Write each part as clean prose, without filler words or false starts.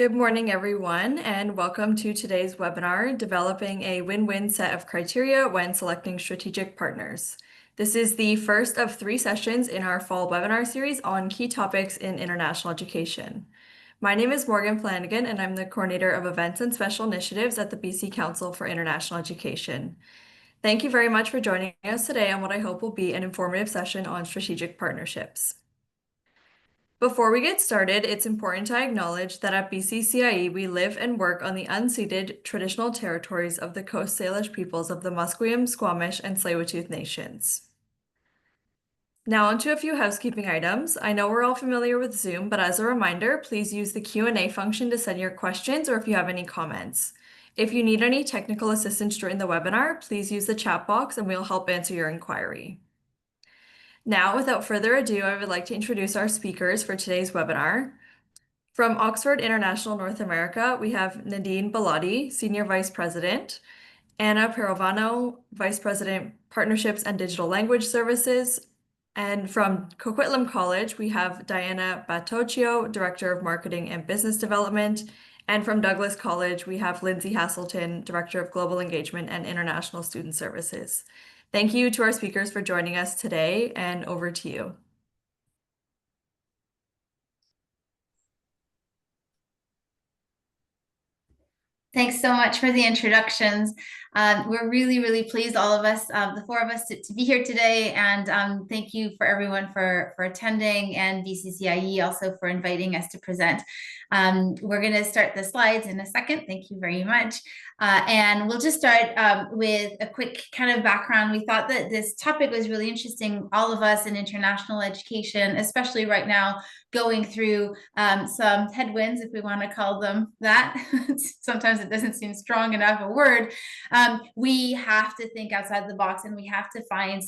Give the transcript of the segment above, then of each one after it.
Good morning, everyone, and welcome to today's webinar, Developing a Win-Win Set of Criteria When Selecting Strategic Partners. This is the first of 3 sessions in our fall webinar series on key topics in international education. My name is Morgan Flanagan, and I'm the Coordinator of Events and Special Initiatives at the BC Council for International Education. Thank you very much for joining us today on what I hope will be an informative session on strategic partnerships. Before we get started, it's important to acknowledge that at BCCIE, we live and work on the unceded traditional territories of the Coast Salish peoples of the Musqueam, Squamish, and Tsleil-Waututh nations. Now onto a few housekeeping items. I know we're all familiar with Zoom, but as a reminder, please use the Q&A function to send your questions or if you have any comments. If you need any technical assistance during the webinar, please use the chat box and we'll help answer your inquiry. Now, without further ado, I would like to introduce our speakers for today's webinar. From Oxford International North America, we have Nadine Bellotti, Senior Vice President, Anna Pirovano, Vice President, Partnerships and Digital Language Services, and from Coquitlam College, we have Diana Batocchio, Director of Marketing and Business Development, and from Douglas College, we have Lindsay Hasselton, Director of Global Engagement and International Student Services. Thank you to our speakers for joining us today, and over to you. Thanks so much for the introductions. We're really pleased, all of us, the 4 of us, to be here today. And thank you for everyone for attending, and BCCIE also for inviting us to present. We're going to start the slides in a second. Thank you very much. And we'll just start with a quick kind of background. We thought that this topic was really interesting. All of us in international education, especially right now, going through some headwinds, if we want to call them that. Sometimes it doesn't seem strong enough a word. We have to think outside the box, and we have to find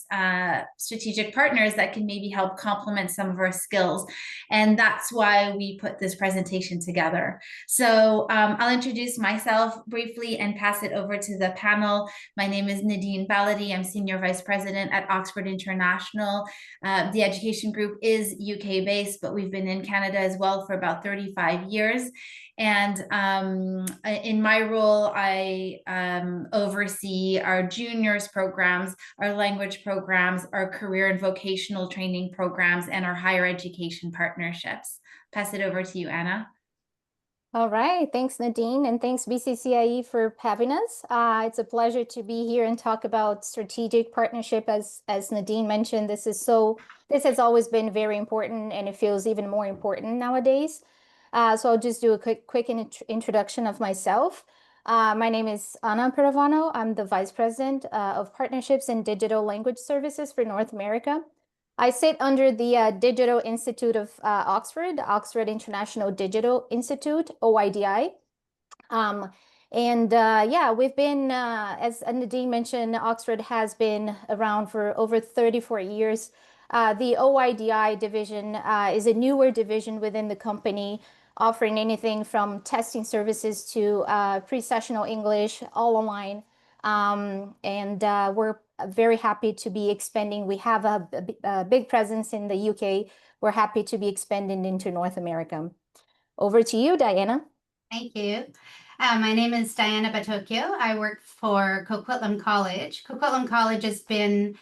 strategic partners that can maybe help complement some of our skills. And that's why we put this presentation together. So I'll introduce myself briefly and pass it over to the panel. My name is Nadine Bellotti. I'm Senior Vice President at Oxford International. The education group is UK based, but we've been in Canada as well for about 35 years. And in my role, I oversee our juniors programs, our language programs, our career and vocational training programs, and our higher education partnerships. Pass it over to you, Anna. All right, thanks Nadine, and thanks BCCIE for having us. It's a pleasure to be here and talk about strategic partnership. As Nadine mentioned, this has always been very important, and it feels even more important nowadays. So I'll just do a quick introduction of myself. My name is Anna Pirovano. I'm the Vice President of Partnerships and Digital Language Services for North America. I sit under the Digital Institute of Oxford International Digital Institute, OIDI. Yeah, we've been, as Nadine mentioned, Oxford has been around for over 34 years. The OIDI division is a newer division within the company, offering anything from testing services to pre-sessional English, all online. We're very happy to be expanding. We have a big presence in the UK. We're happy to be expanding into North America. Over to you, Diana. Thank you. My name is Diana Batocchio. I work for Coquitlam College. Coquitlam College has been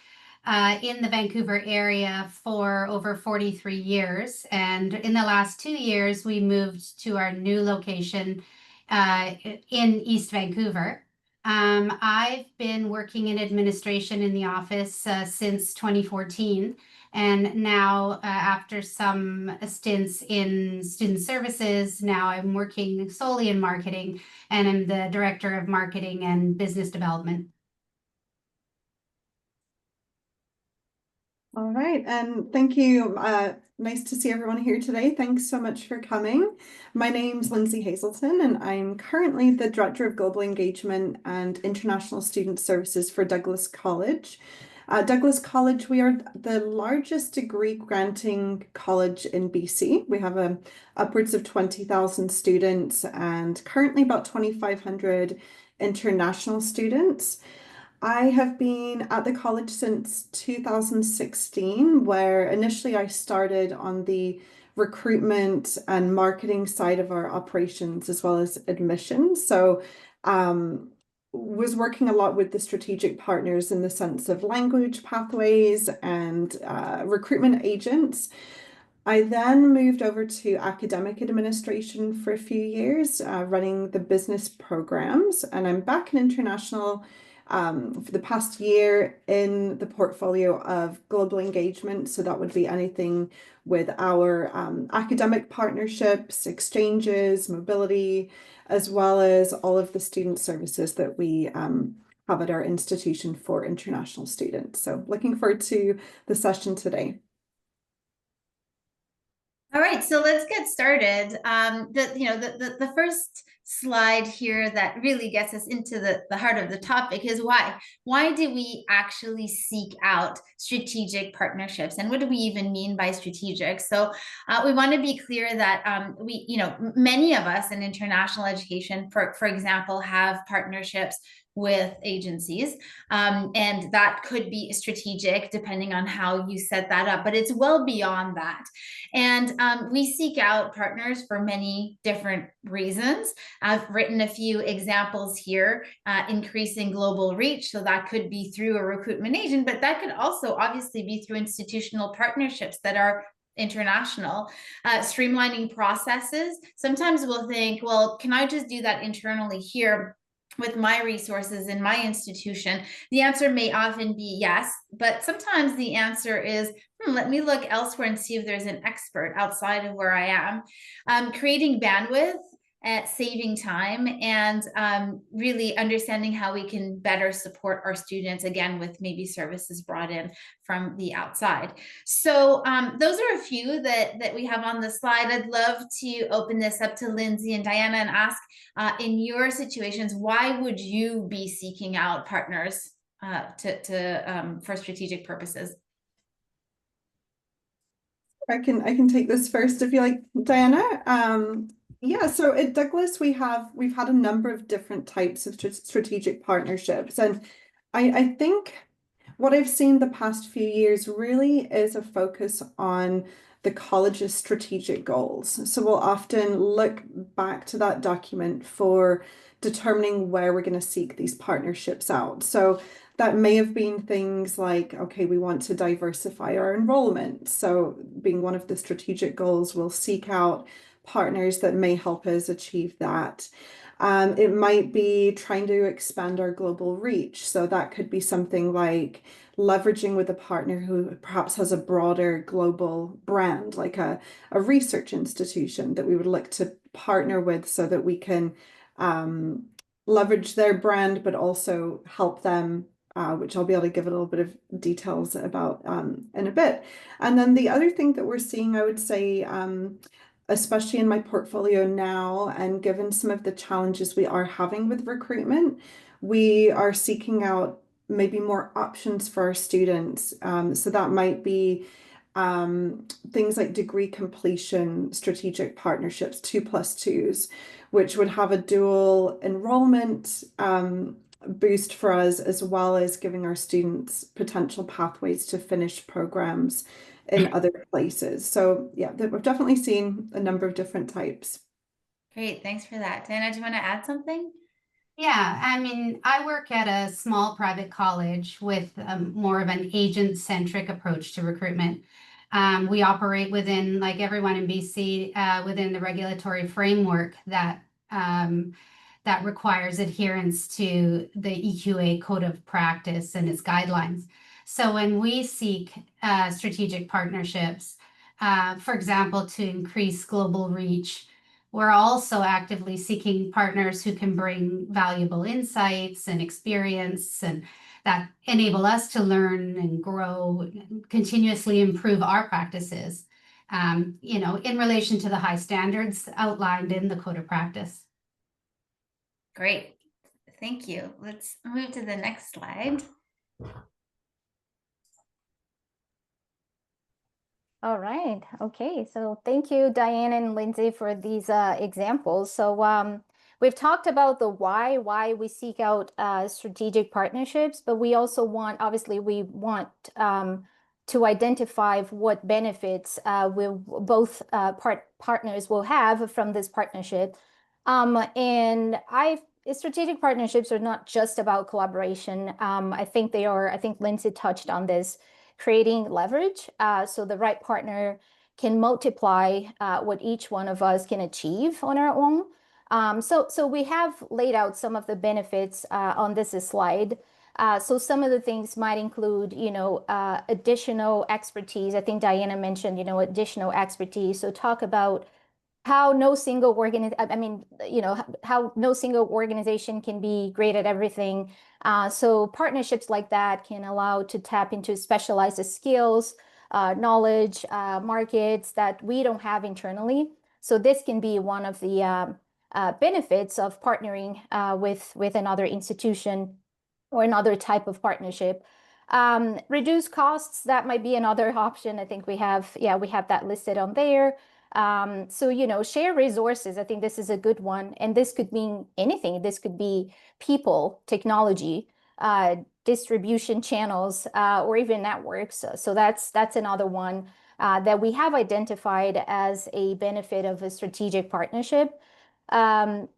in the Vancouver area for over 43 years. And in the last 2 years, we moved to our new location in East Vancouver. I've been working in administration in the office since 2014. And now, after some stints in student services, now I'm working solely in marketing, and I'm the Director of Marketing and Business Development. All right, and thank you. Nice to see everyone here today. Thanks so much for coming. My name's Lindsay Hasselton, and I'm currently the Director of Global Engagement and International Student Services for Douglas College. Douglas College, we are the largest degree granting college in BC. We have upwards of 20,000 students and currently about 2,500 international students. I have been at the college since 2016, where initially I started on the recruitment and marketing side of our operations, as well as admissions. So was working a lot with the strategic partners in the sense of language pathways and recruitment agents. I then moved over to academic administration for a few years, running the business programs, and I'm back in international for the past year in the portfolio of global engagement. So that would be anything with our academic partnerships, exchanges, mobility, as well as all of the student services that we have at our institution for international students. So looking forward to the session today. All right, so let's get started. The first slide here that really gets us into the heart of the topic is why. Why do we actually seek out strategic partnerships, and what do we even mean by strategic? So we want to be clear that many of us in international education, for example, have partnerships with agencies, and that could be strategic depending on how you set that up, but it's well beyond that. And we seek out partners for many different reasons. I've written a few examples here, increasing global reach. So that could be through a recruitment agent, but that could also obviously be through institutional partnerships that are international, streamlining processes. Sometimes we'll think, well, can I just do that internally here with my resources in my institution? The answer may often be yes, but sometimes the answer is, let me look elsewhere and see if there's an expert outside of where I am. Creating bandwidth, saving time, and really understanding how we can better support our students, again, with maybe services brought in from the outside. So those are a few that we have on the slide. I'd love to open this up to Lindsay and Diana and ask, in your situations, why would you be seeking out partners for strategic purposes? I can take this first if you like, Diana. Yeah, so at Douglas we've had a number of different types of strategic partnerships, and I think what I've seen the past few years really is a focus on the college's strategic goals. So we'll often look back to that document for determining where we're going to seek these partnerships out. So that may have been things like, okay, we want to diversify our enrollment. So being one of the strategic goals, we'll seek out partners that may help us achieve that. It might be trying to expand our global reach. So that could be something like leveraging with a partner who perhaps has a broader global brand, like a research institution that we would look to partner with so that we can leverage their brand, but also help them, which I'll be able to give a little bit of details about in a bit. And then the other thing that we're seeing, I would say, especially in my portfolio now, and given some of the challenges we are having with recruitment, we are seeking out maybe more options for our students. So that might be things like degree completion, strategic partnerships, 2+2s, which would have a dual enrollment boost for us, as well as giving our students potential pathways to finish programs in other places. So yeah, we've definitely seen a number of different types. Great, thanks for that. Diana, do you want to add something? Yeah, I mean, I work at a small private college with more of an agent-centric approach to recruitment. We operate within, like everyone in BC, within the regulatory framework that that requires adherence to the EQA Code of Practice and its guidelines. So when we seek strategic partnerships, for example, to increase global reach, we're also actively seeking partners who can bring valuable insights and experience and that enable us to learn and grow, continuously improve our practices, in relation to the high standards outlined in the Code of Practice. Great, thank you. Let's move to the next slide. All right. Okay. So thank you, Diane and Lindsay, for these examples. So we've talked about the why we seek out strategic partnerships, but we also want, obviously, we want to identify what benefits both partners will have from this partnership. And strategic partnerships are not just about collaboration. I think Lindsay touched on this, creating leverage. So the right partner can multiply what each one of us can achieve on our own. So we have laid out some of the benefits on this slide. So some of the things might include, additional expertise. I think Diana mentioned, additional expertise. So talk about how no single how no single organization can be great at everything. So partnerships like that can allow to tap into specialized skills, knowledge, markets that we don't have internally. So this can be one of the benefits of partnering with another institution or another type of partnership. Reduce costs, that might be another option. I think we have that listed on there. So, share resources. I think this is a good one. And this could mean anything. This could be people, technology, distribution channels, or even networks. So that's another one that we have identified as a benefit of a strategic partnership.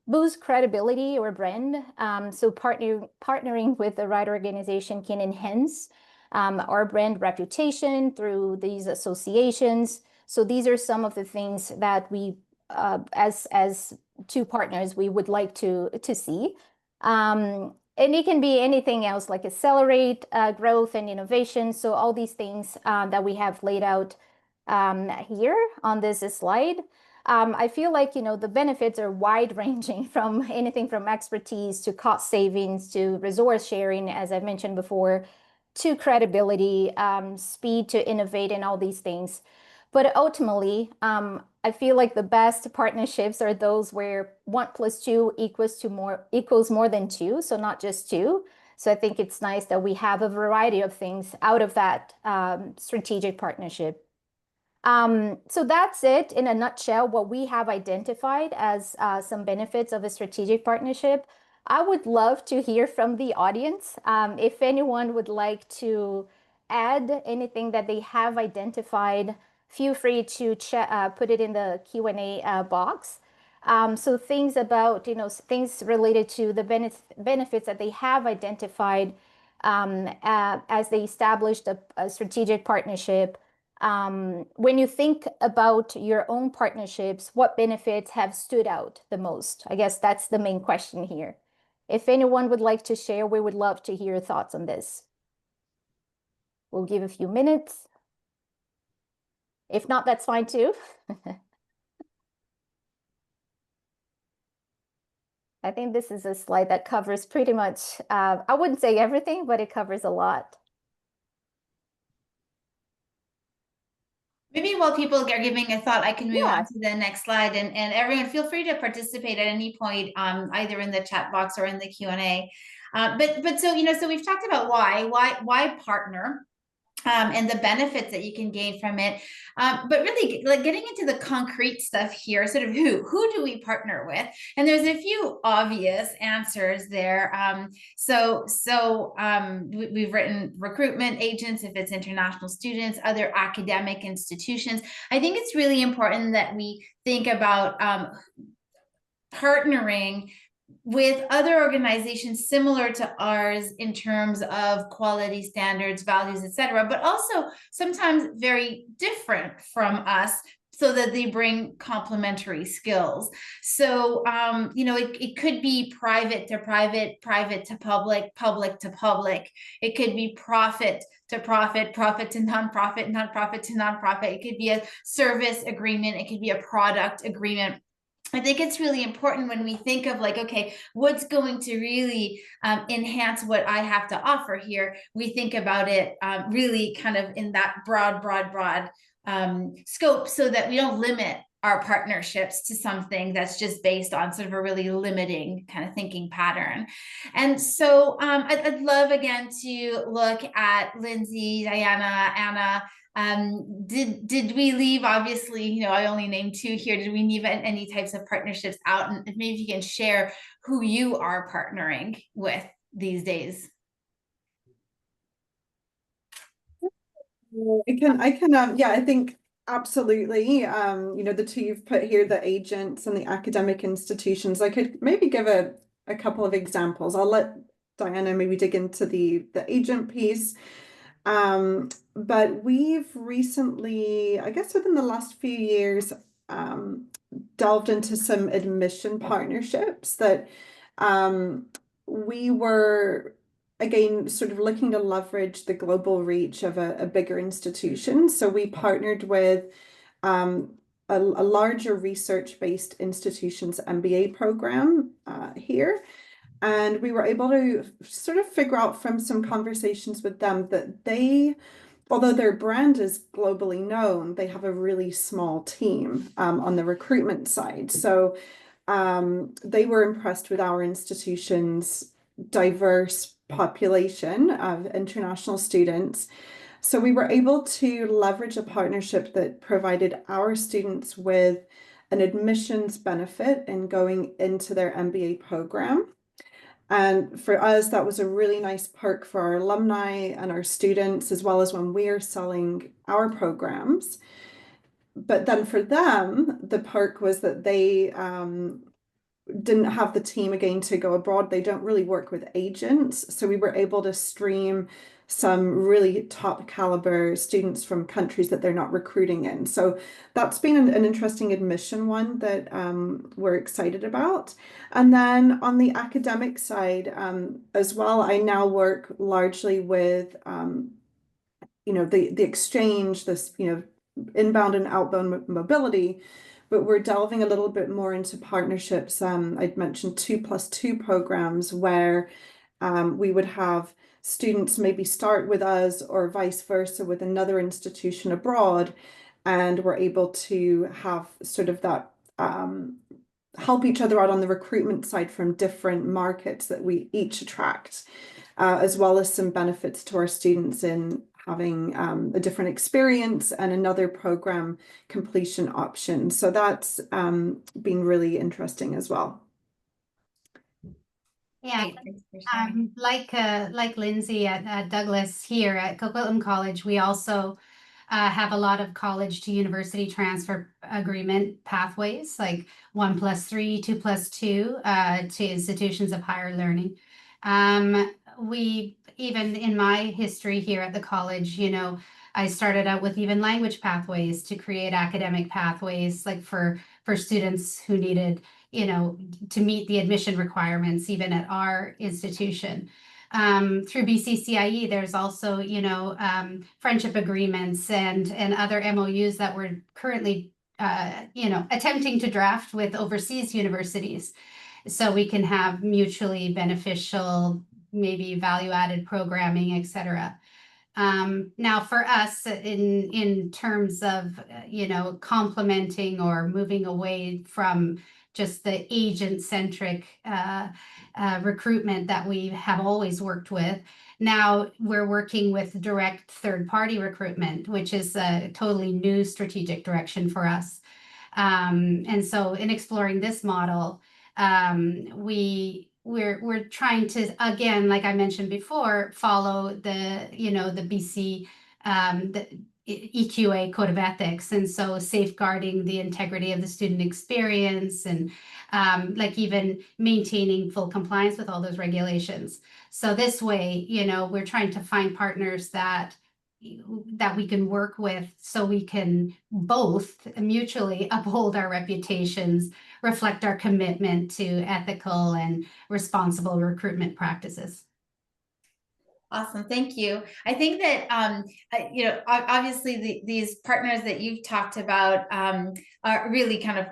Boost credibility or brand. So partnering with the right organization can enhance our brand reputation through these associations. So these are some of the things that we, as two partners, we would like to see. And it can be anything else, like accelerate growth and innovation. So all these things that we have laid out here on this slide. I feel like, the benefits are wide ranging from anything from expertise to cost savings to resource sharing, as I mentioned before, to credibility, speed to innovate, and all these things. But ultimately, I feel like the best partnerships are those where 1 + 2 equals more than 2, so not just 2. So I think it's nice that we have a variety of things out of that strategic partnership. So that's it in a nutshell, what we have identified as some benefits of a strategic partnership. I would love to hear from the audience. If anyone would like to add anything that they have identified, feel free to put it in the Q&A box. So things about, things related to the benefits that they have identified as they established a strategic partnership. When you think about your own partnerships, what benefits have stood out the most? I guess that's the main question here. If anyone would like to share, we would love to hear your thoughts on this. We'll give a few minutes. If not, that's fine too. I think this is a slide that covers pretty much, I wouldn't say everything, but it covers a lot. Maybe while people are giving a thought, I can move Yeah. on to the next slide, and everyone feel free to participate at any point, either in the chat box or in the Q&A. But so, so we've talked about why partner. And the benefits that you can gain from it. But really, like, getting into the concrete stuff here, sort of who do we partner with? And there's a few obvious answers there. We've written recruitment agents, if it's international students, other academic institutions. I think it's really important that we think about partnering with other organizations similar to ours in terms of quality standards, values, etc., but also sometimes very different from us, so that they bring complementary skills. So, it could be private to private, private to public, public to public. It could be profit to profit, profit to nonprofit, nonprofit to nonprofit. It could be a service agreement. It could be a product agreement. I think it's really important when we think of, like, okay, what's going to really enhance what I have to offer here? We think about it really kind of in that broad scope, so that we don't limit our partnerships to something that's just based on sort of a really limiting kind of thinking pattern. And so I'd love, again, to look at Lindsay, Diana, Anna. Did we leave, obviously, I only named 2 here. Did we leave any types of partnerships out? And maybe you can share who you are partnering with these days. Yeah, I think absolutely. The two you've put here, the agents and the academic institutions, I could maybe give a couple of examples. I'll let Diana maybe dig into the agent piece. But we've recently, I guess within the last few years, delved into some admission partnerships that we were again sort of looking to leverage the global reach of a bigger institution. So we partnered with a larger research-based institution's MBA program here. And we were able to sort of figure out from some conversations with them that they, although their brand is globally known, they have a really small team on the recruitment side. So they were impressed with our institution's diverse population of international students. So we were able to leverage a partnership that provided our students with an admissions benefit in going into their MBA program. And for us, that was a really nice perk for our alumni and our students, as well as when we're selling our programs. But then for them, the perk was that they didn't have the team again to go abroad. They don't really work with agents. So we were able to stream some really top caliber students from countries that they're not recruiting in. So that's been an interesting admission one that we're excited about. And then on the academic side as well, I now work largely with the exchange, this inbound and outbound mobility, but we're delving a little bit more into partnerships. I'd mentioned 2+2 programs where we would have students maybe start with us or vice versa with another institution abroad, and we're able to have sort of that help each other out on the recruitment side from different markets that we each attract, as well as some benefits to our students in having a different experience and another program completion option. So that's been really interesting as well. Yeah, like Lindsay at Douglas here at Coquitlam College, we also have a lot of college to university transfer agreement pathways, like 1+3, 2+2 to institutions of higher learning. We, even in my history here at the college, I started out with even language pathways to create academic pathways, like for students who needed, to meet the admission requirements, even at our institution. Through BCCIE, there's also, friendship agreements and other MOUs that we're currently, attempting to draft with overseas universities, so we can have mutually beneficial, maybe value-added programming, etc. Now for us, in terms of, complementing or moving away from just the agent-centric recruitment that we have always worked with, now we're working with direct third-party recruitment, which is a totally new strategic direction for us. And so in exploring this model, we're trying to, again, like I mentioned before, follow the BC the EQA code of ethics, and so safeguarding the integrity of the student experience and like even maintaining full compliance with all those regulations. So this way, we're trying to find partners that we can work with, so we can both mutually uphold our reputations, reflect our commitment to ethical and responsible recruitment practices. Awesome, thank you. I think that obviously these partners that you've talked about are really kind of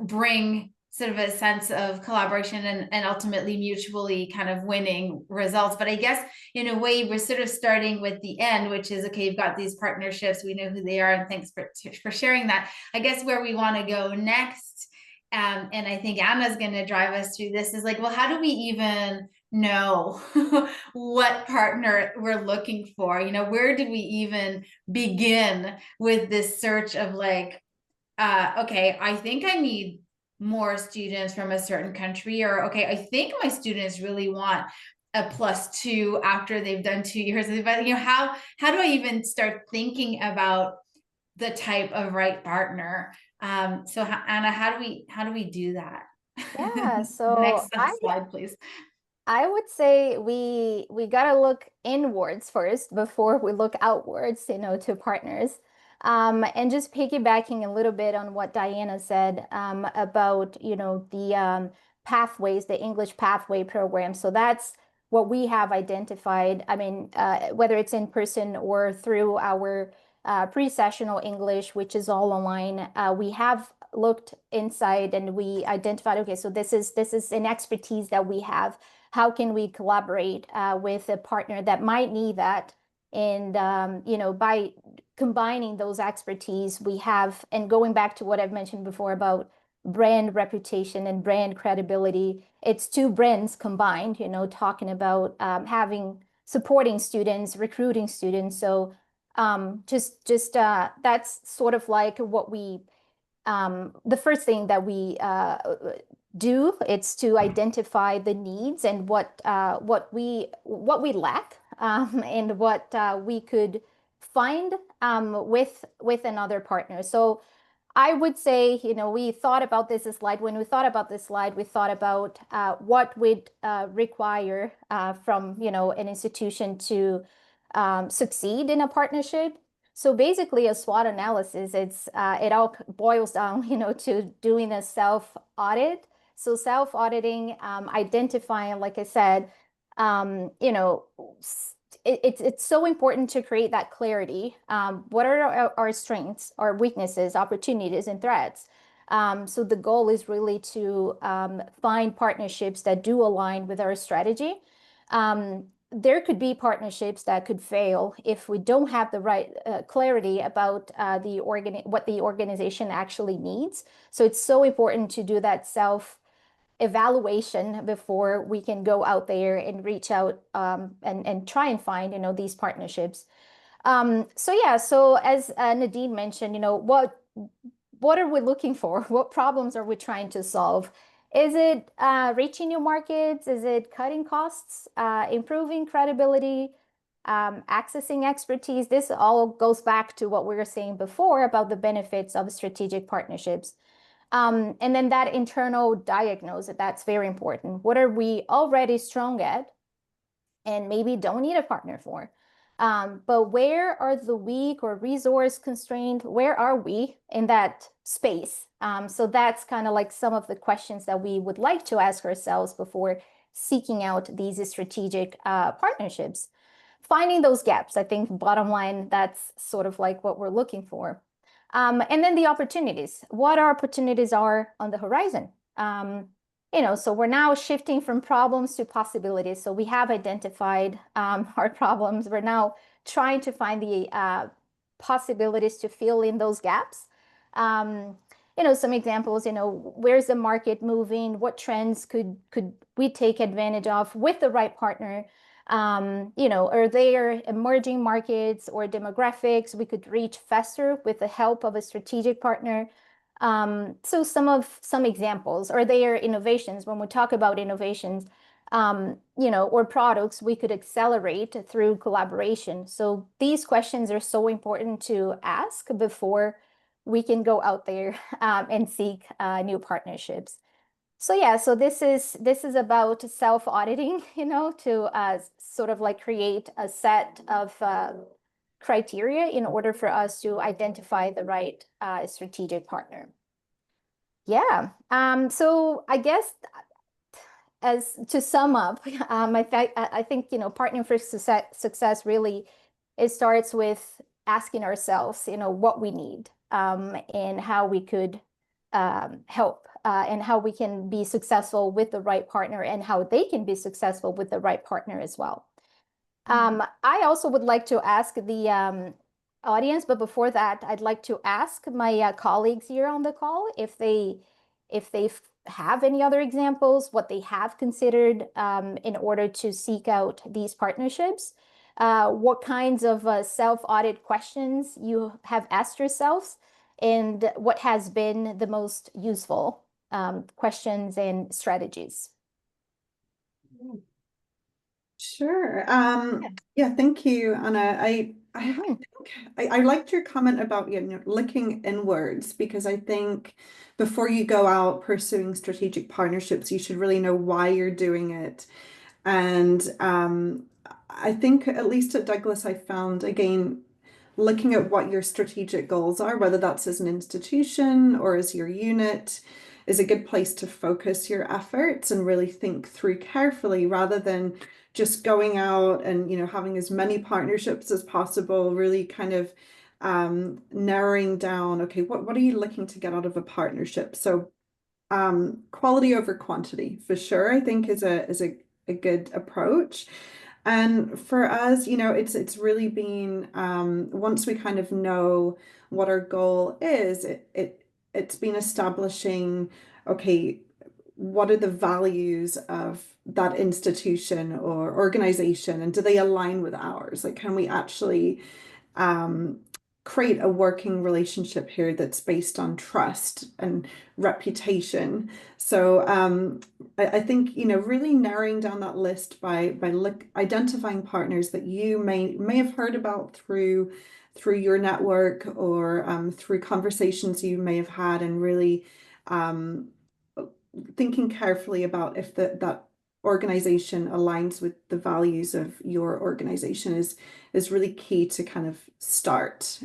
bring sort of a sense of collaboration and ultimately mutually kind of winning results. But I guess in a way we're sort of starting with the end, which is, okay, you've got these partnerships, we know who they are, and thanks for sharing that. I guess where we want to go next, and I think Anna's going to drive us through this, is like, well, how do we even know what partner we're looking for? Where did we even begin with this search of like, okay, I think I need more students from a certain country, or okay, I think my students really want a +2 after they've done 2 years. But how do I even start thinking about the type of right partner? So Anna, how do we do that? Yeah, so Next slide, please. I would say we gotta look inwards first before we look outwards, to partners. And just piggybacking a little bit on what Diana said about, the pathways, the English pathway program. So that's what we have identified. I mean, whether it's in person or through our pre-sessional English, which is all online, we have looked inside and we identified, okay, so this is an expertise that we have. How can we collaborate with a partner that might need that? And, by combining those expertise we have, and going back to what I've mentioned before about brand reputation and brand credibility, it's two brands combined, talking about supporting students, recruiting students. So that's sort of like what we, the first thing that we do, it's to identify the needs and what we lack, and what we could find with another partner. So I would say, we thought about this slide. When we thought about this slide, we thought about what would require from an institution to succeed in a partnership. So basically, a SWOT analysis, it all boils down, to doing a self audit. So self-auditing, identifying, like I said, it's so important to create that clarity. What are our strengths, our weaknesses, opportunities, and threats? So the goal is really to find partnerships that do align with our strategy. There could be partnerships that could fail if we don't have the right clarity about what the organization actually needs. So it's so important to do that self-evaluation before we can go out there and reach out and try and find, these partnerships. So as Nadine mentioned, what are we looking for? What problems are we trying to solve? Is it reaching new markets? Is it cutting costs, improving credibility, accessing expertise? This all goes back to what we were saying before about the benefits of strategic partnerships. And then that internal diagnosis, that's very important. What are we already strong at and maybe don't need a partner for? But where are the weak or resource constrained? Where are we in that space? So that's kind of like some of the questions that we would like to ask ourselves before seeking out these strategic partnerships. Finding those gaps, I think bottom line, that's sort of like what we're looking for. And then the opportunities. What our opportunities are on the horizon? So we're now shifting from problems to possibilities. So we have identified our problems. We're now trying to find the possibilities to fill in those gaps. Some examples, where's the market moving? What trends could we take advantage of with the right partner? Are there emerging markets or demographics we could reach faster with the help of a strategic partner? So some examples. Are there innovations? When we talk about innovations, or products we could accelerate through collaboration. So these questions are so important to ask before we can go out there and seek new partnerships. So yeah, so this is about self-auditing, to sort of like create a set of criteria in order for us to identify the right strategic partner. So I guess as to sum up, I think partnering for success really, it starts with asking ourselves, what we need and how we could help and how we can be successful with the right partner and how they can be successful with the right partner as well. I also would like to ask the audience, but before that, I'd like to ask my colleagues here on the call if they have any other examples, what they have considered in order to seek out these partnerships, what kinds of self-audit questions you have asked yourselves, and what has been the most useful questions and strategies. Sure. Yeah, thank you, Anna. Mhm. I liked your comment about, looking inwards, because I think before you go out pursuing strategic partnerships, you should really know why you're doing it. And I think, at least at Douglas, I found, again, looking at what your strategic goals are, whether that's as an institution or as your unit, is a good place to focus your efforts and really think through carefully, rather than just going out and, having as many partnerships as possible, really kind of narrowing down, okay, what are you looking to get out of a partnership? So quality over quantity, for sure, I think is a good approach. And for us, it's really been, once we kind of know what our goal is, it's been establishing, okay, what are the values of that institution or organization, and do they align with ours? Like, can we actually um, create a working relationship here that's based on trust and reputation? So I think, really narrowing down that list by identifying partners that you may have heard about through your network, or through conversations you may have had, and really um, thinking carefully about if that organization aligns with the values of your organization is really key to kind of start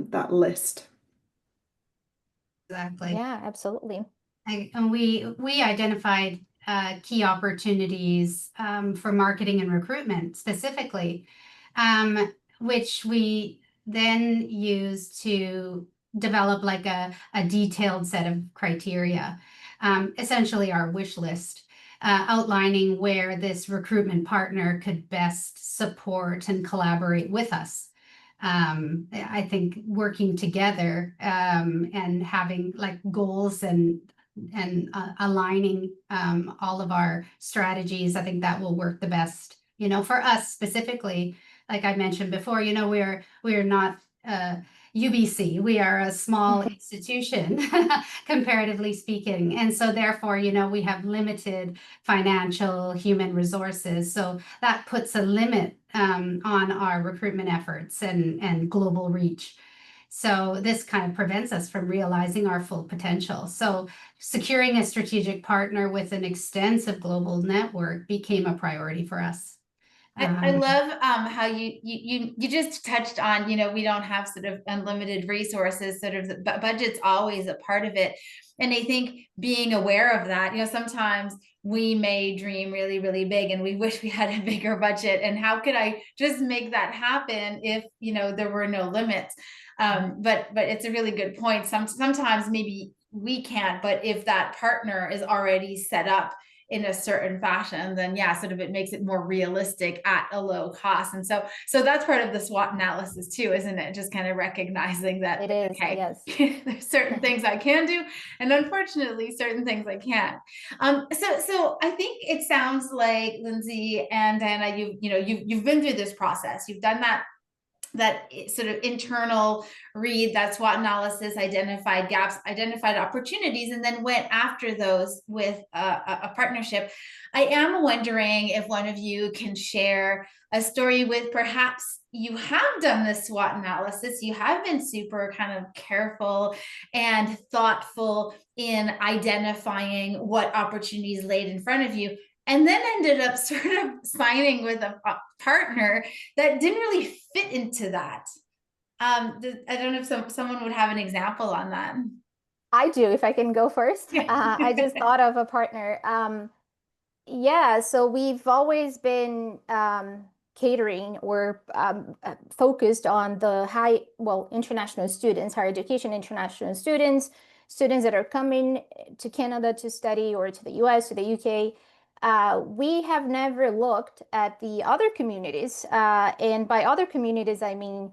that list. Exactly. Yeah, absolutely. And we identified key opportunities for marketing and recruitment specifically, which we then use to develop like a detailed set of criteria, essentially our wish list, outlining where this recruitment partner could best support and collaborate with us. I think working together and having like goals and aligning all of our strategies, I think that will work the best. For us specifically, like I mentioned before, we're not UBC. We are a small institution, comparatively speaking, and so therefore, we have limited financial human resources. So that puts a limit on our recruitment efforts and global reach. So this kind of prevents us from realizing our full potential. So securing a strategic partner with an extensive global network became a priority for us. I love how you just touched on, we don't have sort of unlimited resources, sort of the budget's always a part of it. And I think being aware of that, sometimes we may dream really, really big and we wish we had a bigger budget. And how could I just make that happen if, there were no limits? But it's a really good point. Sometimes maybe we can't, but if that partner is already set up in a certain fashion, then yeah, sort of it makes it more realistic at a low cost. And so that's part of the SWOT analysis too, isn't it? Just kind of recognizing that It is, okay, yes. there's certain things I can do, and unfortunately certain things I can't. So I think it sounds like, Lindsay and Diana, you've been through this process. You've done that sort of internal read, that SWOT analysis, identified gaps, identified opportunities, and then went after those with a partnership. I am wondering if one of you can share a story with, perhaps you have done this SWOT analysis, you have been super kind of careful and thoughtful in identifying what opportunities laid in front of you, and then ended up sort of signing with a partner that didn't really fit into that. I don't know if someone would have an example on that. I do, if I can go first. I just thought of a partner. Yeah, so we've always been catering or focused on the international students, higher education international students that are coming to Canada to study, or to the US, to the UK. We have never looked at the other communities. And by other communities, I mean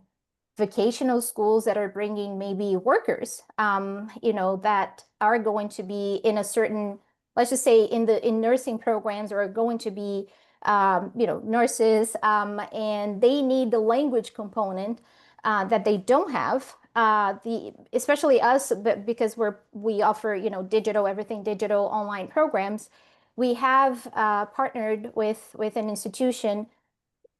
vocational schools that are bringing maybe workers, that are going to be in a certain, let's just say in nursing programs, or are going to be, nurses, and they need the language component that they don't have. Especially us, because we offer, digital, everything digital online programs. we have partnered with an institution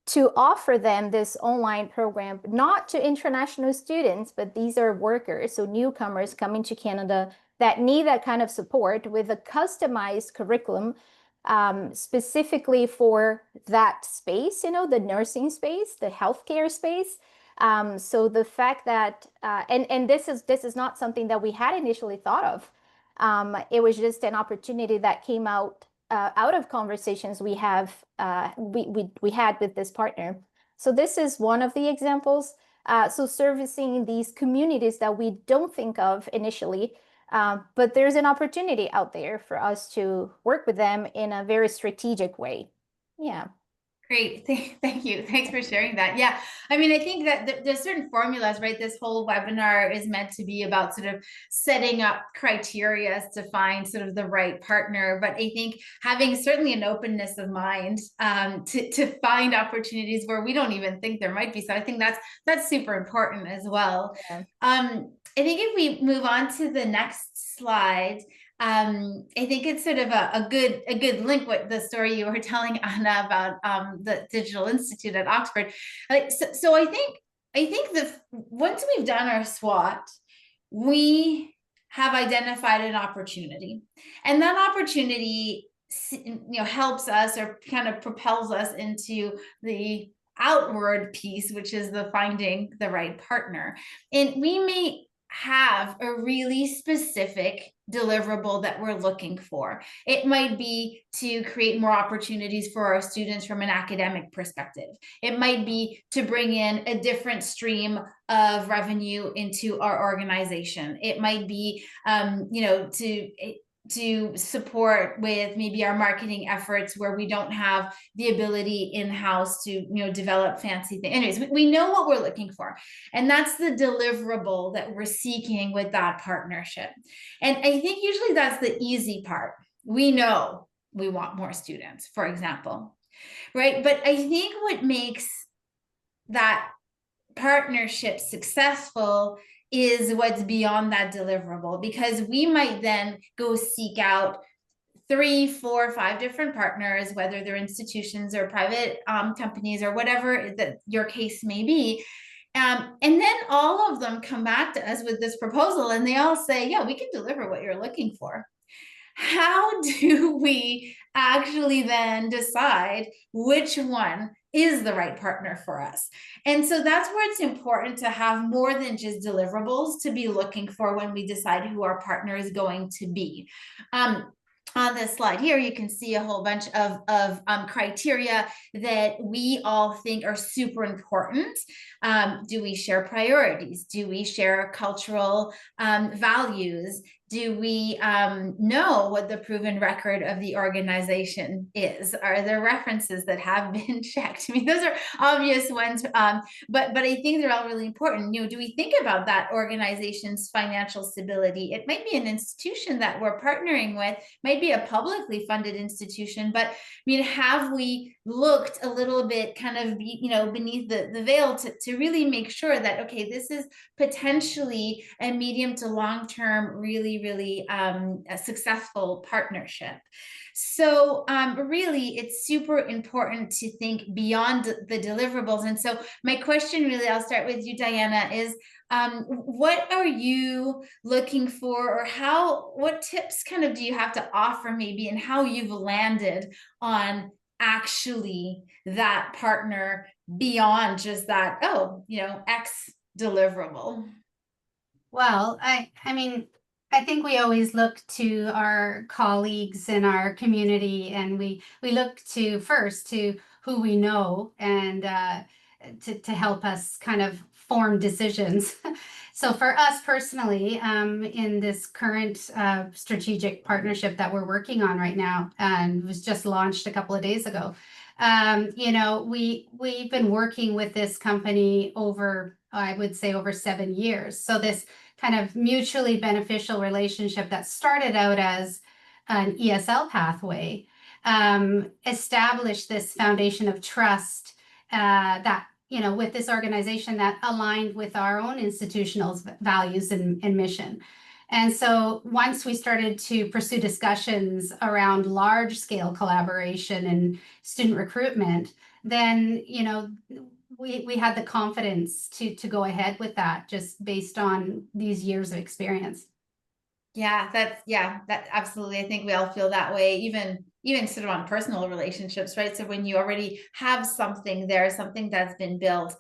to offer them this online program, not to international students, but these are workers, so newcomers coming to Canada that need that kind of support with a customized curriculum specifically for that space, the nursing space, the healthcare space. So the fact that, and this is not something that we had initially thought of. It was just an opportunity that came out of conversations we had with this partner. So this is one of the examples. So servicing these communities that we don't think of initially, but there's an opportunity out there for us to work with them in a very strategic way. Yeah. Great. Thank you. Thanks for sharing that. Yeah. I mean, I think that there's certain formulas, right? This whole webinar is meant to be about sort of setting up criteria to find sort of the right partner. But I think having certainly an openness of mind to find opportunities where we don't even think there might be. So I think that's super important as well. Yeah. I think if we move on to the next slide, I think it's sort of a good link with the story you were telling, Anna, about the Digital Institute at Oxford. So I think once we've done our SWOT, we have identified an opportunity, and that opportunity helps us or kind of propels us into the outward piece, which is the finding the right partner. And we may have a really specific deliverable that we're looking for. It might be to create more opportunities for our students from an academic perspective. It might be to bring in a different stream of revenue into our organization. It might be, to support with maybe our marketing efforts where we don't have the ability in-house to develop fancy things. Anyways, we know what we're looking for, and that's the deliverable that we're seeking with that partnership. And I think usually that's the easy part. We know we want more students, for example, right? But I think what makes that partnership successful is what's beyond that deliverable, because we might then go seek out 3, 4, 5 different partners, whether they're institutions or private companies or whatever that your case may be. And then all of them come back to us with this proposal, and they all say, yeah, we can deliver what you're looking for. How do we actually then decide which one is the right partner for us? And so that's where it's important to have more than just deliverables to be looking for when we decide who our partner is going to be. On this slide here, you can see a whole bunch of criteria that we all think are super important. Do we share priorities? Do we share cultural values? Do we know what the proven record of the organization is? Are there references that have been checked? I mean, those are obvious ones, but I think they're all really important. Do we think about that organization's financial stability? It might be an institution that we're partnering with, might be a publicly funded institution, but I mean, have we looked a little bit kind of beneath the veil to really make sure that, okay, this is potentially a medium to long-term, really a successful partnership. So really, it's super important to think beyond the deliverables. And so my question really, I'll start with you, Diana, is what are you looking for, or what tips kind of do you have to offer maybe, and how you've landed on actually that partner beyond just that, X deliverable? Well, I mean, I think we always look to our colleagues in our community, and we look to first to who we know, and to help us kind of form decisions. So for us personally, in this current strategic partnership that we're working on right now, and was just launched a couple of days ago, we've been working with this company over, I would say, over 7 years. So this kind of mutually beneficial relationship that started out as an ESL pathway established this foundation of trust that, with this organization that aligned with our own institutional values and mission. And so once we started to pursue discussions around large scale collaboration and student recruitment, then, you know, we had the confidence to go ahead with that just based on these years of experience. Yeah, that absolutely. I think we all feel that way, even sort of on personal relationships, right? So when you already have something there, something that's been built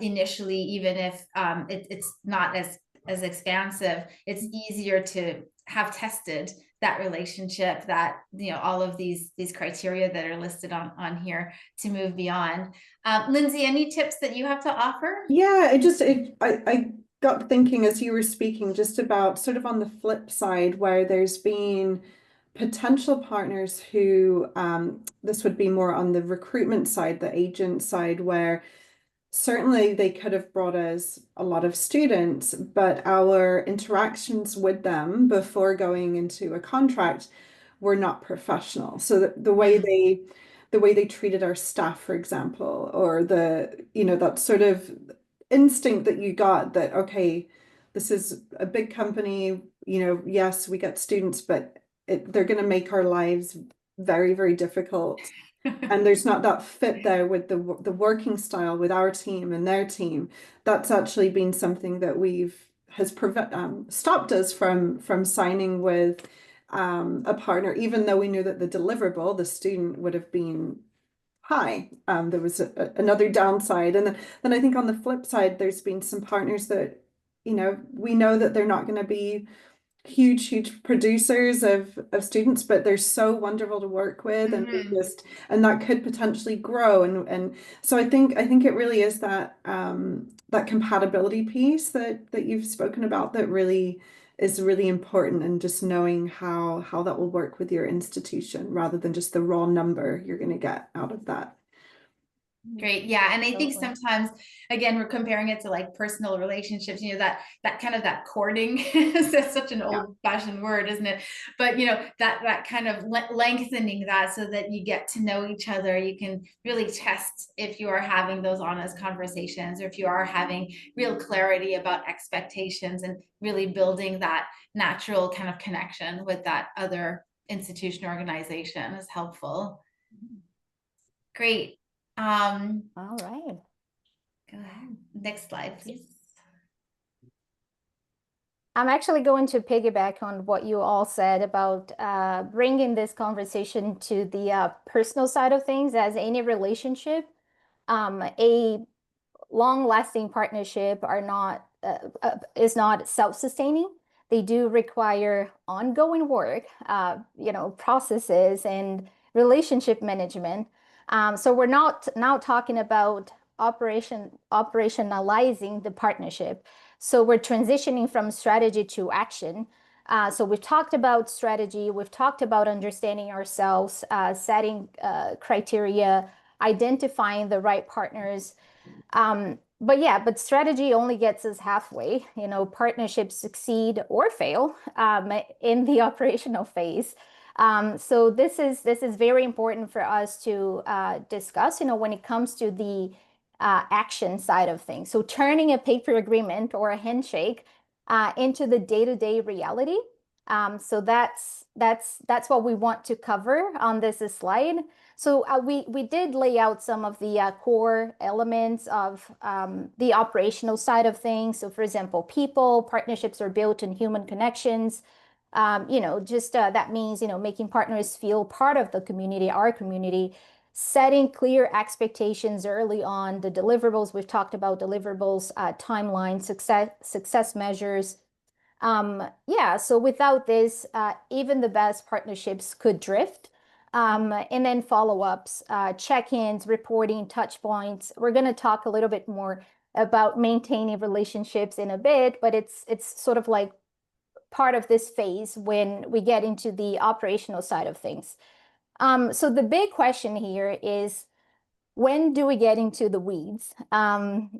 initially, even if it's not as expansive, it's easier to have tested that relationship, that, you know, all of these criteria that are listed on here to move beyond. Lindsay, any tips that you have to offer? Yeah, I got thinking as you were speaking just about sort of on the flip side where there's been potential partners who this would be more on the recruitment side, the agent side, where certainly they could have brought us a lot of students, but our interactions with them before going into a contract were not professional. So the way they treated our staff, for example, or that sort of instinct that you got that, okay, this is a big company, yes, we get students, but they're going to make our lives very, very difficult. And there's not that fit there with the working style with our team and their team. That's actually been something that has stopped us from signing with a partner, even though we knew that the deliverable, the student, would have been high. There was another downside. And then I think on the flip side, there's been some partners that, we know that they're not going to be huge producers of students, but they're so wonderful to work with, and and that could potentially grow. And so I think it really is that that compatibility piece that you've spoken about that really is really important, and just knowing how that will work with your institution rather than just the raw number you're going to get out of that. Great. Yeah. And I think sometimes, again, we're comparing it to like personal relationships, that kind of that courting is such an old fashioned word, isn't it? But, that kind of lengthening that so that you get to know each other. You can really test if you are having those honest conversations, or if you are having real clarity about expectations, and really building that natural kind of connection with that other institution or organization is helpful. Great. All right. Go ahead. Next slide, please. I'm actually going to piggyback on what you all said about bringing this conversation to the personal side of things. As any relationship, a long-lasting partnership is not self-sustaining. They do require ongoing work, processes and relationship management. So we're not now talking about operationalizing the partnership. So we're transitioning from strategy to action. So we've talked about strategy, we've talked about understanding ourselves, setting criteria, identifying the right partners. But strategy only gets us halfway. Partnerships succeed or fail in the operational phase. So this is very important for us to discuss, when it comes to the action side of things. So turning a paper agreement or a handshake into the day-to-day reality. So that's what we want to cover on this slide. So we did lay out some of the core elements of the operational side of things. So for example, partnerships are built in human connections. That means, making partners feel part of the community, our community, setting clear expectations early on, the deliverables, we've talked about deliverables, timeline, success measures. So without this, even the best partnerships could drift. And then follow-ups, check-ins, reporting, touch points. We're going to talk a little bit more about maintaining relationships in a bit, but it's sort of like part of this phase when we get into the operational side of things. So the big question here is, when do we get into the weeds?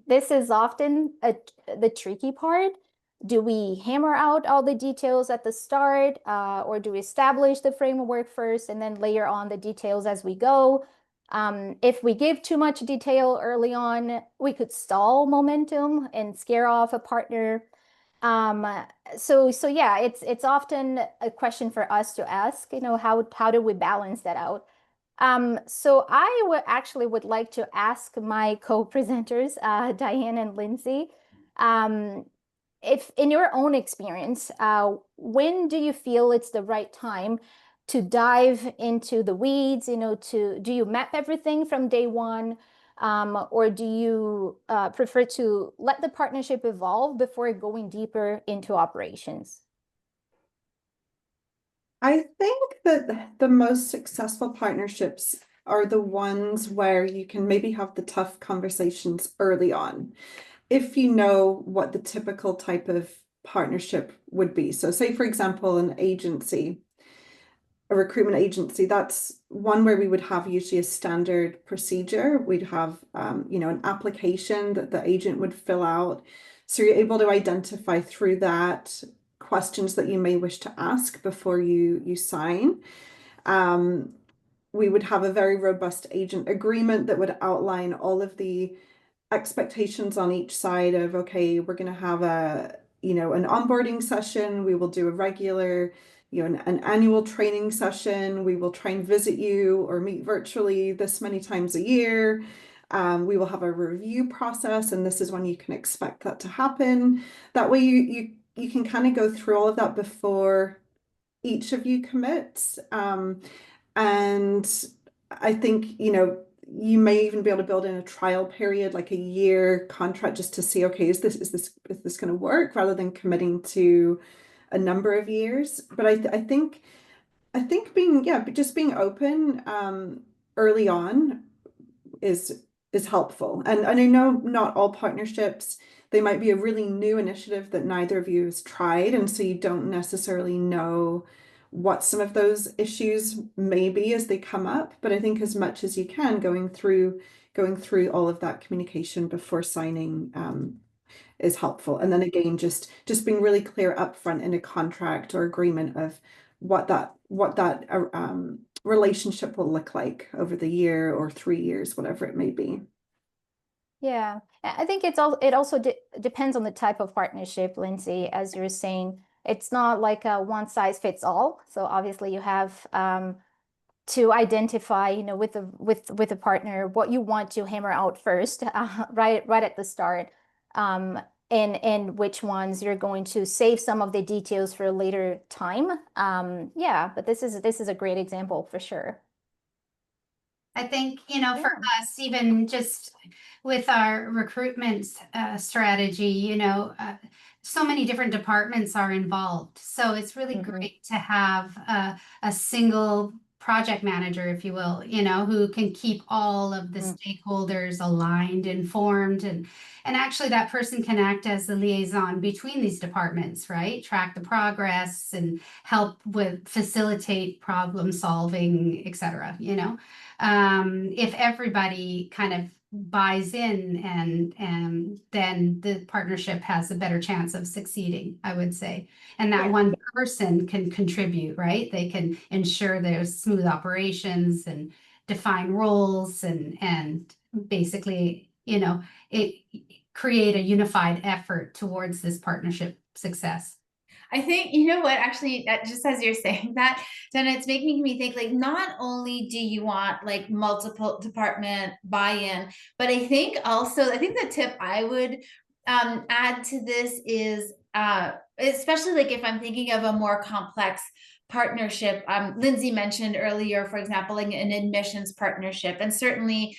This is often the tricky part. Do we hammer out all the details at the start, or do we establish the framework first and then layer on the details as we go? If we give too much detail early on, we could stall momentum and scare off a partner. So yeah, it's often a question for us to ask, how do we balance that out? So I would actually would like to ask my co-presenters, Diane and Lindsay, um, if in your own experience, when do you feel it's the right time to dive into the weeds, do you map everything from day one, or do you prefer to let the partnership evolve before going deeper into operations? I think that the most successful partnerships are the ones where you can maybe have the tough conversations early on, if you know what the typical type of partnership would be. So say, for example, an agency, a recruitment agency, that's one where we would have usually a standard procedure. We'd have, an application that the agent would fill out. So you're able to identify through that questions that you may wish to ask before you sign. We would have a very robust agent agreement that would outline all of the expectations on each side of, okay, we're going to have an onboarding session. We will do a regular, an annual training session. We will try and visit you or meet virtually this many times a year. We will have a review process, and this is when you can expect that to happen. That way you can kind of go through all of that before each of you commits. And I think, you may even be able to build in a trial period, like a year contract, just to see, okay, is this going to work, rather than committing to a number of years. But I think just being open early on is helpful. And I know not all partnerships, they might be a really new initiative that neither of you has tried, and so you don't necessarily know what some of those issues may be as they come up. But I think as much as you can, going through all of that communication before signing is helpful. And then again, just being really clear upfront in a contract or agreement of what that relationship will look like over the year or 3 years, whatever it may be. Yeah, I think it also depends on the type of partnership, Lindsay, as you're saying. It's not like a one size fits all. So obviously you have to identify, with a partner what you want to hammer out first, right at the start, and which ones you're going to save some of the details for a later time. Yeah, but this is a great example for sure. I think, for us, even just with our recruitment strategy, so many different departments are involved. So it's really great to have a single project manager, if you will, who can keep all of the stakeholders aligned, informed, and actually that person can act as the liaison between these departments, right? Track the progress and help with facilitate problem solving, et cetera, if everybody kind of buys in, and then the partnership has a better chance of succeeding, I would say. And that one person can contribute, right? They can ensure there's smooth operations and define roles and basically, it create a unified effort towards this partnership success. I think, what, actually, just as you're saying that, then it's making me think, like, not only do you want like multiple department buy-in, but I think the tip I would add to this is, especially like if I'm thinking of a more complex partnership. Lindsay mentioned earlier, for example, like an admissions partnership, and certainly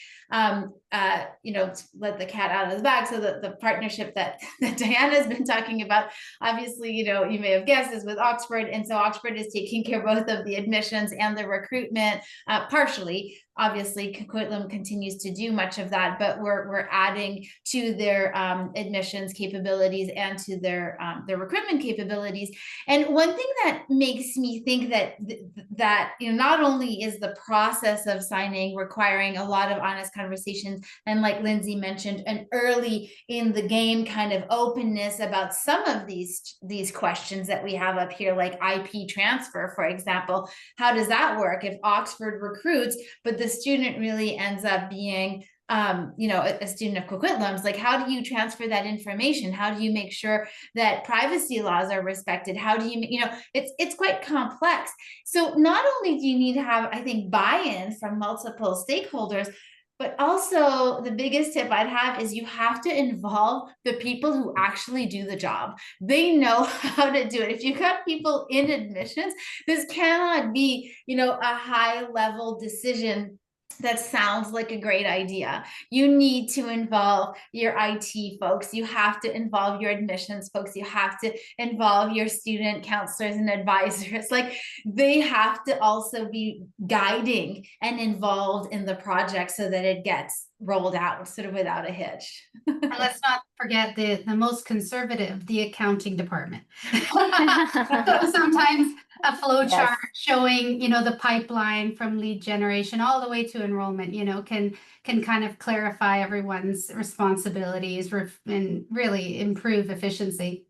let the cat out of the bag. So the partnership that Diana's been talking about, obviously, you may have guessed, is with Oxford. And so Oxford is taking care both of the admissions and the recruitment, partially. Obviously, Coquitlam continues to do much of that, but we're adding to their admissions capabilities and to their recruitment capabilities. And one thing that makes me think that not only is the process of signing requiring a lot of honest conversations, and like Lindsay mentioned, an early in the game kind of openness about some of these questions that we have up here, like IP transfer, for example. How does that work if Oxford recruits, but the student really ends up being a student of Coquitlam's, like, how do you transfer that information? How do you make sure that privacy laws are respected? How do you, it's quite complex. So not only do you need to have, I think, buy-in from multiple stakeholders, but also the biggest tip I'd have is you have to involve the people who actually do the job. They know how to do it. If you've got people in admissions, this cannot be, a high level decision that sounds like a great idea. You need to involve your IT folks. You have to involve your admissions folks. You have to involve your student counselors and advisors. Like, they have to also be guiding and involved in the project so that it gets rolled out sort of without a hitch. And let's not forget the most conservative, the accounting department. Sometimes a flow chart showing, the pipeline from lead generation all the way to enrollment, can kind of clarify everyone's responsibilities and really improve efficiency.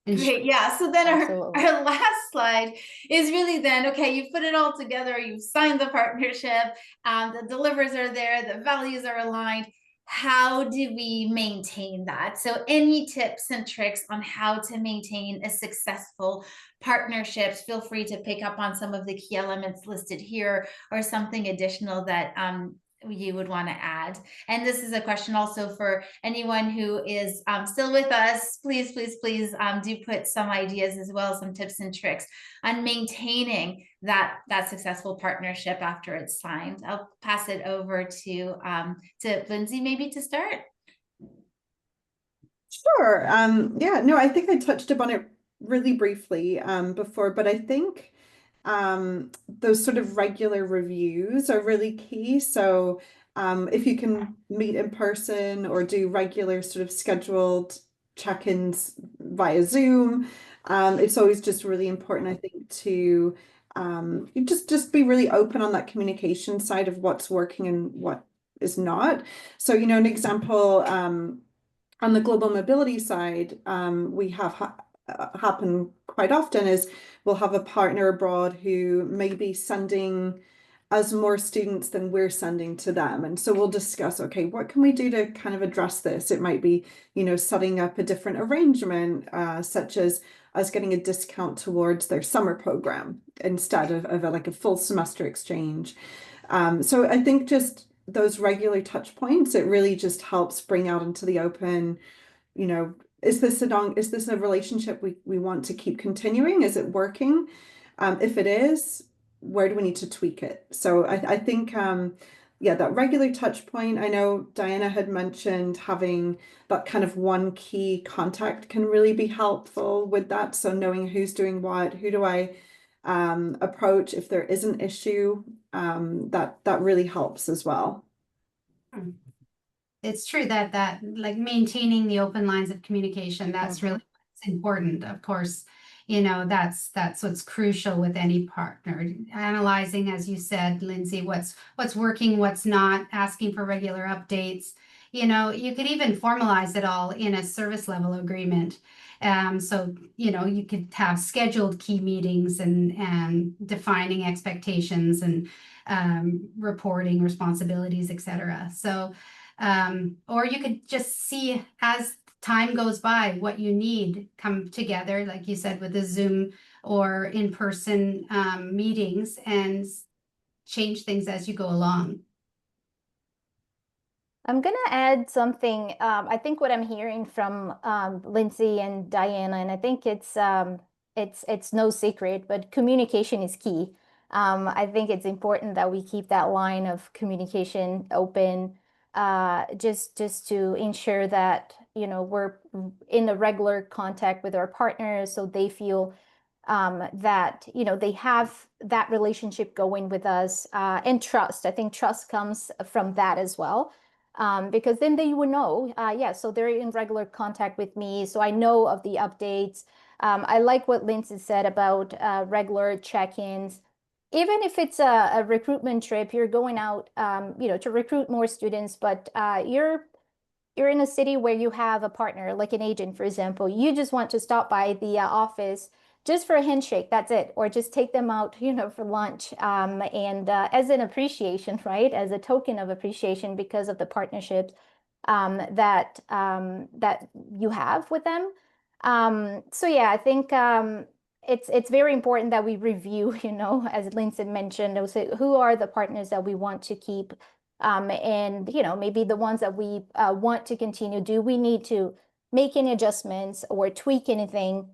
Great. Yeah. So then our last slide is really then, okay, you've put it all together, you've signed the partnership, the delivers are there, the values are aligned. How do we maintain that? So any tips and tricks on how to maintain a successful partnerships, feel free to pick up on some of the key elements listed here or something additional that you would want to add. And this is a question also for anyone who is still with us. Please do put some ideas as well, some tips and tricks on maintaining that successful partnership after it's signed. I'll pass it over to Lindsay, maybe to start. Sure. Yeah, no, I think I touched upon it really briefly before, but I think those sort of regular reviews are really key. So if you can meet in person or do regular sort of scheduled check-ins via Zoom, it's always just really important, I think, to just be really open on that communication side of what's working and what is not. So, an example on the global mobility side, we have happen quite often is we'll have a partner abroad who may be sending us more students than we're sending to them. And so we'll discuss, okay, what can we do to kind of address this? It might be, setting up a different arrangement, such as us getting a discount towards their summer program instead of like a full semester exchange. So I think just those regular touch points, it really just helps bring out into the open, is this a relationship we want to keep continuing? Is it working? If it is, where do we need to tweak it? So I think, that regular touch point. I know Diana had mentioned having that kind of one key contact can really be helpful with that. So knowing who's doing what, who do I approach if there is an issue, that really helps as well. It's true that like maintaining the open lines of communication, that's really important. Of course, that's what's crucial with any partner. Analyzing, as you said, Lindsay, what's working, what's not, asking for regular updates. You could even formalize it all in a service level agreement. So, you could have scheduled key meetings and defining expectations and reporting responsibilities, etc. So, or you could just see as time goes by what you need come together, like you said, with the Zoom or in-person meetings, and change things as you go along. I'm gonna add something. I think what I'm hearing from Lindsay and Diana, and I think it's no secret, but communication is key. I think it's important that we keep that line of communication open, just to ensure that we're in a regular contact with our partners, so they feel that they have that relationship going with us, and trust. I think trust comes from that as well. Because then they would know, so they're in regular contact with me, so I know of the updates. I like what Lindsay said about regular check-ins. Even if it's a recruitment trip, you're going out, to recruit more students, but you're in a city where you have a partner, like an agent, for example. You just want to stop by the office just for a handshake, that's it, or just take them out, for lunch, and as an appreciation, right, as a token of appreciation because of the partnerships that you have with them. So yeah, I think it's very important that we review, as Lindsay mentioned, who are the partners that we want to keep, and maybe the ones that we want to continue. Do we need to make any adjustments or tweak anything?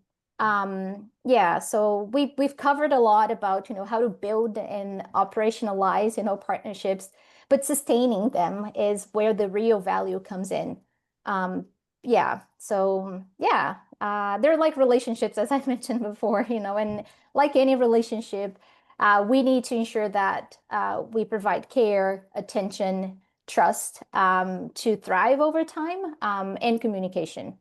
Yeah, so we've covered a lot about how to build and operationalize partnerships, but sustaining them is where the real value comes in. Yeah, so yeah, they're like relationships, as I mentioned before, and like any relationship, we need to ensure that we provide care, attention, trust, to thrive over time, and communication.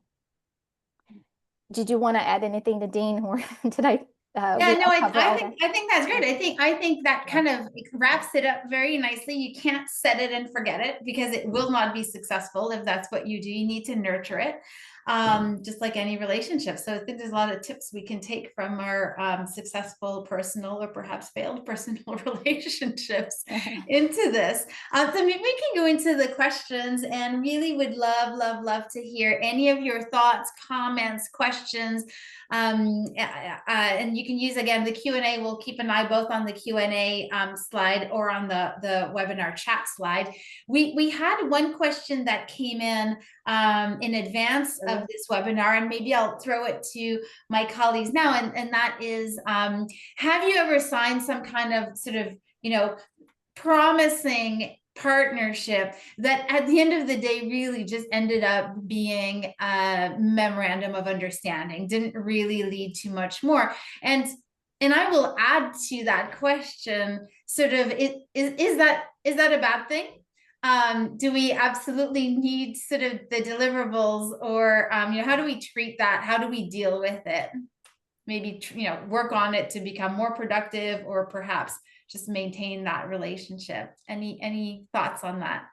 Did you want to add anything, Nadine, or did I? Yeah, no, cover all that? I think that's great. I think that kind of wraps it up very nicely. You can't set it and forget it because it will not be successful if that's what you do. You need to nurture it, just like any relationship. So I think there's a lot of tips we can take from our successful personal or perhaps failed personal relationships into this. So maybe we can go into the questions, and really would love to hear any of your thoughts, comments, questions. And you can use, again, the Q&A. We'll keep an eye both on the Q&A slide or on the webinar chat slide. We had one question that came in advance of this webinar, and maybe I'll throw it to my colleagues now, and that is, have you ever signed some kind of sort of, promising partnership that at the end of the day really just ended up being a memorandum of understanding, didn't really lead to much more? And I will add to that question, sort of, is that a bad thing? Do we absolutely need sort of the deliverables, or how do we treat that? How do we deal with it? Maybe work on it to become more productive, or perhaps just maintain that relationship. Any thoughts on that?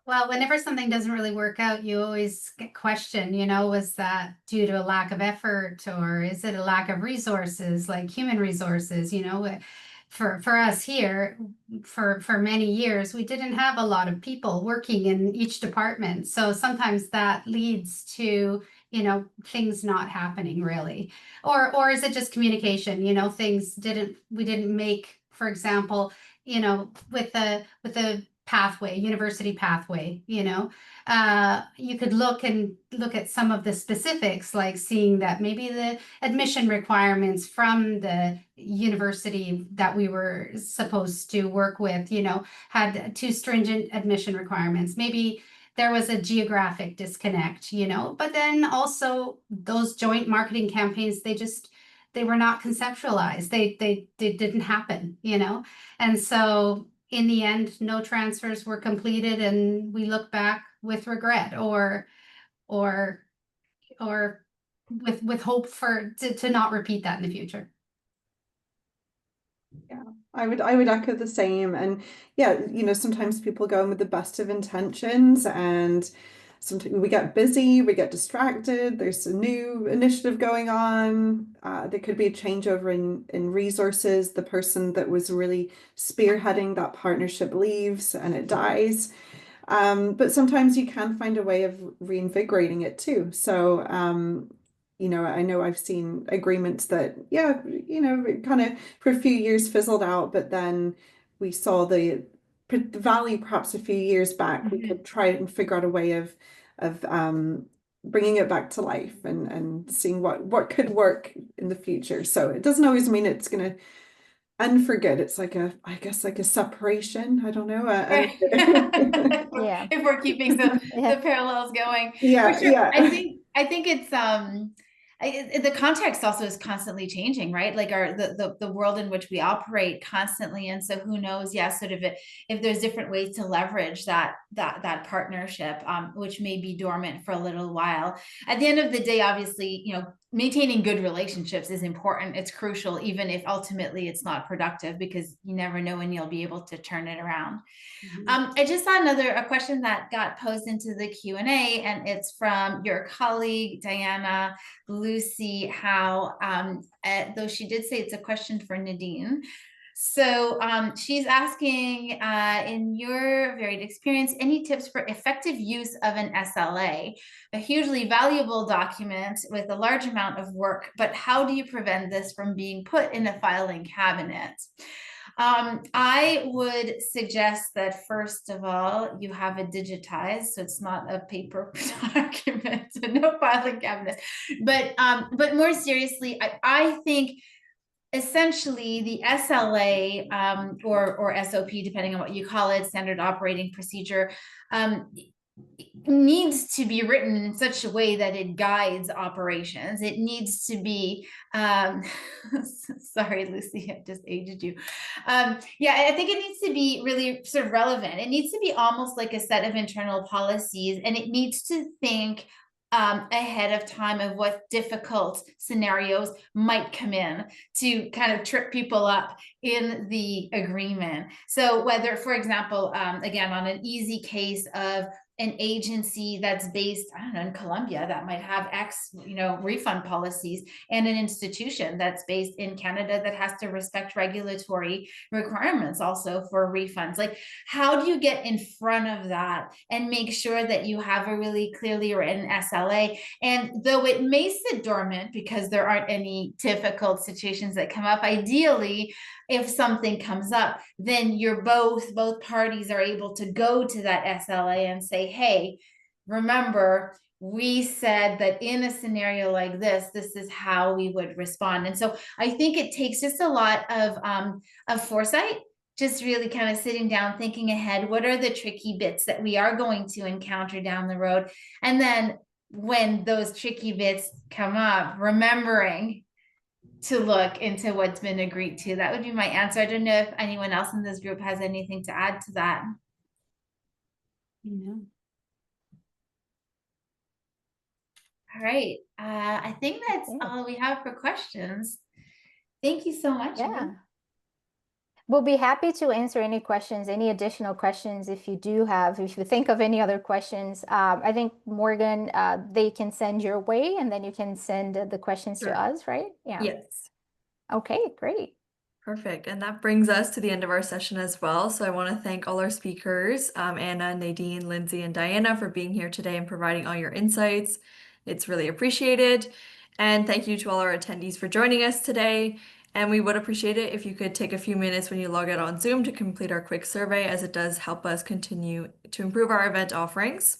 Well, whenever something doesn't really work out, you always get questioned, was that due to a lack of effort, or is it a lack of resources, like human resources? For us here, for many years, we didn't have a lot of people working in each department. So sometimes that leads to, things not happening really. Or is it just communication? We didn't make, for example, with the pathway, university pathway, you could look at some of the specifics, like seeing that maybe the admission requirements from the university that we were supposed to work with, had too stringent admission requirements. Maybe there was a geographic disconnect, but then also those joint marketing campaigns, they were not conceptualized. They didn't happen, and so in the end, no transfers were completed, and we look back with regret, or with hope to not repeat that in the future. Yeah, I would echo the same. And yeah, sometimes people go in with the best of intentions, and sometimes we get busy, we get distracted, there's a new initiative going on, there could be a changeover in resources, the person that was really spearheading that partnership leaves and it dies. But sometimes you can find a way of reinvigorating it too. So I know I've seen agreements that, it kind of for a few years fizzled out, but then we saw the value perhaps a few years back. We could try and figure out a way of bringing it back to life and seeing what could work in the future. So it doesn't always mean it's going to end for good. It's like I guess like a separation. I don't know. Yeah. If we're keeping the parallels going. Yeah, for sure. yeah. I think it's the context also is constantly changing, right? Like the world in which we operate constantly. And so who knows, sort of if there's different ways to leverage that partnership, which may be dormant for a little while. At the end of the day, obviously, maintaining good relationships is important. It's crucial, even if ultimately it's not productive, because you never know when you'll be able to turn it around. I just saw a question that got posed into the Q&A, and it's from your colleague, Diana Lucy Howe, though she did say it's a question for Nadine. So she's asking, in your varied experience, any tips for effective use of an SLA, a hugely valuable document with a large amount of work, but how do you prevent this from being put in a filing cabinet? I would suggest that first of all, you have it digitized, so it's not a paper document, so no filing cabinet. But more seriously, I think essentially the SLA or SOP, depending on what you call it, standard operating procedure, needs to be written in such a way that it guides operations. It needs to be, sorry, Lucy, I just aged you. Yeah, I think it needs to be really sort of relevant. It needs to be almost like a set of internal policies, and it needs to think ahead of time of what difficult scenarios might come in to kind of trip people up in the agreement. So whether, for example, again, on an easy case of an agency that's based, I don't know, in Colombia that might have X, refund policies, and an institution that's based in Canada that has to respect regulatory requirements also for refunds. Like, how do you get in front of that and make sure that you have a really clearly written SLA? And though it may sit dormant because there aren't any difficult situations that come up, ideally, if something comes up, then both parties are able to go to that SLA and say, hey, remember, we said that in a scenario like this is how we would respond. And so I think it takes just a lot of foresight, just really kind of sitting down, thinking ahead, what are the tricky bits that we are going to encounter down the road? And then when those tricky bits come up, remembering to look into what's been agreed to. That would be my answer. I don't know if anyone else in this group has anything to add to that. No. All right. I think that's all we have for questions. Thank you so much. Yeah. We'll be happy to answer any questions, any additional questions if you do have, if you think of any other questions. I think, Morgan, they can send your way and then you can send the questions to us, right? Yeah. Yes. Okay, great. Perfect. And that brings us to the end of our session as well. So I want to thank all our speakers, Anna, Nadine, Lindsay, and Diana, for being here today and providing all your insights. It's really appreciated. And thank you to all our attendees for joining us today. And we would appreciate it if you could take a few minutes when you log out on Zoom to complete our quick survey, as it does help us continue to improve our event offerings.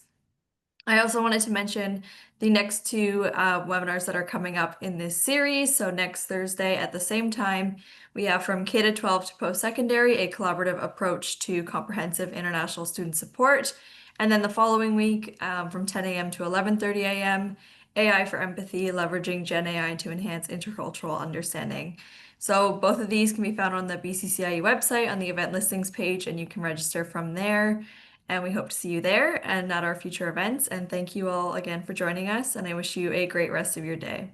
I also wanted to mention the next two webinars that are coming up in this series. So next Thursday at the same time, we have From K-12 to Post-Secondary, a collaborative approach to comprehensive international student support. And then the following week, from 10 a.m. to 11:30 a.m., AI for Empathy, leveraging Gen AI to enhance intercultural understanding. So both of these can be found on the BCCIE website on the event listings page, and you can register from there. And we hope to see you there and at our future events. And thank you all again for joining us. And I wish you a great rest of your day.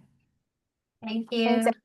Thank you. Thanks,